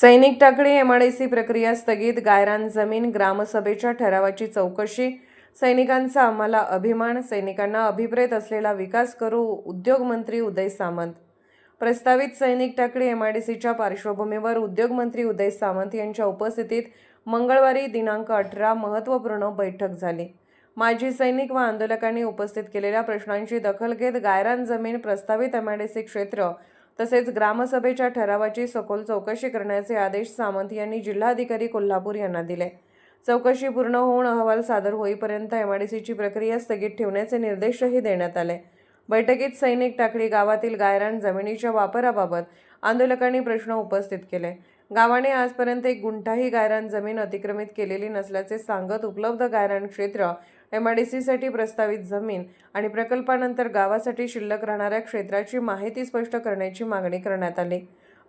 सैनिक टाकळी एमआयडीसी प्रक्रिया स्थगित, गायरान जमीन, ग्रामसभेच्या ठरावाची चौकशी, सैनिकांचा आम्हाला अभिमान, सैनिकांना अभिप्रेत असलेला विकास करू, उद्योगमंत्री उदय सामंत. प्रस्तावित सैनिक टाकळी एमआयडीसीच्या पार्श्वभूमीवर उद्योगमंत्री उदय सामंत यांच्या उपस्थितीत मंगळवारी दिनांक 18 महत्त्वपूर्ण बैठक झाली. माजी सैनिक व आंदोलकांनी उपस्थित केलेल्या प्रश्नांची दखल घेत गायरान जमीन, प्रस्तावित एमआयडीसी क्षेत्र तसेच ग्रामसभेच्या ठरावाची सखोल चौकशी करण्याचे आदेश सामंत यांनी जिल्हाधिकारी कोल्हापूर यांना दिले. चौकशी पूर्ण होऊन अहवाल सादर होईपर्यंत एमआयडीसीची प्रक्रिया स्थगित ठेवण्याचे निर्देशही देण्यात आले. बैठकीत सैनिक टाकळी गावातील गायरान जमिनीच्या वापराबाबत आंदोलकांनी प्रश्न उपस्थित केले. गावाने आजपर्यंत 1 गुंठाही गायरान जमीन अतिक्रमित केलेली नसल्याचे सांगत उपलब्ध गायरान क्षेत्र, एमआयडीसीसाठी प्रस्तावित जमीन आणि प्रकल्पानंतर गावासाठी शिल्लक राहणाऱ्या क्षेत्राची माहिती स्पष्ट करण्याची मागणी करण्यात आली.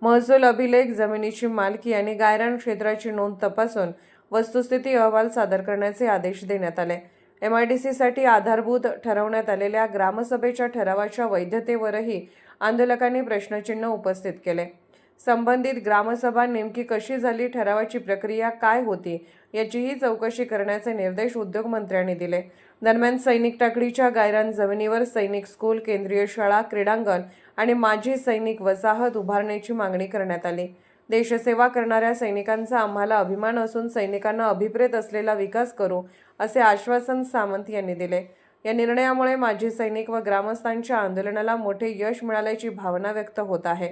महसूल अभिलेख, जमिनीची मालकी आणि गायरान क्षेत्राची नोंद तपासून वस्तुस्थिती अहवाल सादर करण्याचे आदेश देण्यात आले. एमआयडीसीसाठी आधारभूत ठरवण्यात आलेल्या ग्रामसभेच्या ठरावाच्या वैधतेवरही आंदोलकांनी प्रश्नचिन्ह उपस्थित केले. संबंधित ग्रामसभा नेमकी कशी झाली, ठरावाची प्रक्रिया काय होती याचीही चौकशी करण्याचे निर्देश उद्योगमंत्र्यांनी दिले. दरम्यान सैनिक टाकळीच्या गायरान जमिनीवर सैनिक स्कूल, केंद्रीय शाळा, क्रीडांगण आणि माजी सैनिक वसाहत उभारण्याची मागणी करण्यात आली. देशसेवा करणाऱ्या सैनिकांचा आम्हाला अभिमान असून सैनिकांना अभिप्रेत असलेला विकास करू, असे आश्वासन सामंत यांनी दिले. या निर्णयामुळे माजी सैनिक व ग्रामस्थांच्या आंदोलनाला मोठे यश मिळाल्याची भावना व्यक्त होत आहे.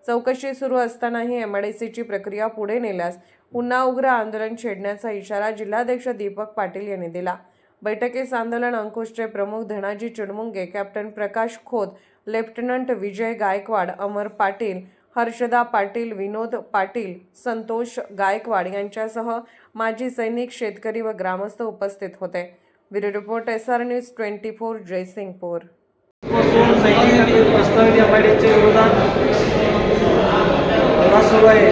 चौकशी सुरू असतानाही एमआयडीसीची प्रक्रिया पुढे नेल्यास पुन्हा उग्र आंदोलन छेडण्याचा इशारा जिल्हाध्यक्ष दीपक पाटील यांनी दिला. बैठकीस आंदोलन अंकुशचे प्रमुख धनाजी चिडमुंगे, कॅप्टन प्रकाश खोत, लेफ्टनंट विजय गायकवाड, अमर पाटील, हर्षदा पाटील, विनोद पाटील, संतोष गायकवाड यांच्यासह माजी सैनिक, शेतकरी व ग्रामस्थ उपस्थित होते. Bureau report SR news 24 Jaysingpur. सुरू आहे.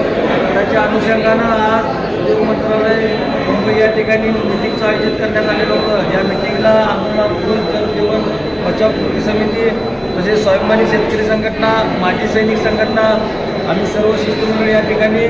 त्याच्या अनुषंगानं आज उद्योग मंत्रालय मुंबई या ठिकाणी मिटिंगचं आयोजित करण्यात आलेलं होतं. या मिटिंगला आंदोलन जल जीवन बचाव कृती समिती, तसेच स्वाभिमानी शेतकरी संघटना, माजी सैनिक संघटना, आम्ही सर्व शिष्टमंडळी या ठिकाणी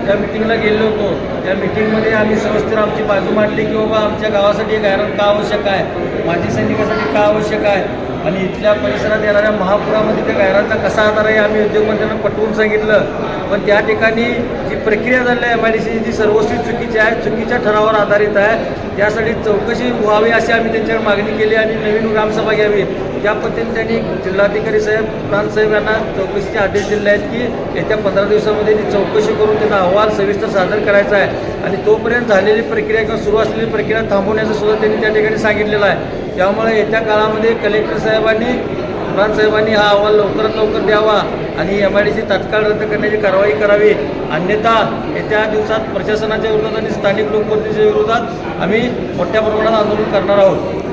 त्या मिटिंगला गेलो होतो. त्या मिटिंगमध्ये आम्ही सविस्तर आमची बाजू मांडली की बाबा आमच्या गावासाठी गायरान का आवश्यक आहे, माजी सैनिकासाठी का आवश्यक आहे आणि इथल्या परिसरात येणाऱ्या महापुरामध्ये त्या गायरांचा कसा आधार आहे आम्ही उद्योगमंत्र्यांना पटवून सांगितलं. पण त्या ठिकाणी जी प्रक्रिया झाली आहे एमआयडीसी जी सर्वस्वी चुकीची आहे, चुकीच्या ठरावावर आधारित आहे. त्यासाठी चौकशी व्हावी अशी आम्ही त्यांच्यावर मागणी केली आणि नवीन ग्रामसभा घ्यावी. त्या पद्धतीने त्यांनी जिल्हाधिकारी साहेब, प्रांत साहेब यांना चौकशीचे आदेश दिले आहेत की येत्या 15 दिवसामध्ये ती चौकशी करून त्याचा अहवाल सविस्तर सादर करायचा आहे आणि तोपर्यंत झालेली प्रक्रिया किंवा सुरू असलेली प्रक्रिया थांबवण्याचं सुद्धा त्यांनी त्या ठिकाणी सांगितलेलं आहे. त्यामुळे येत्या काळामध्ये कलेक्टर साहेबांनी, प्रांत साहेबांनी हा अहवाल लवकरात लवकर द्यावा आणि एमआयडीसी तात्काळ रद्द करण्याची कारवाई करावी. अन्यथा येत्या दिवसात प्रशासनाच्या विरोधात आणि स्थानिक लोकप्रतिनिधीच्या विरोधात आम्ही मोठ्या प्रमाणात आंदोलन करणार आहोत.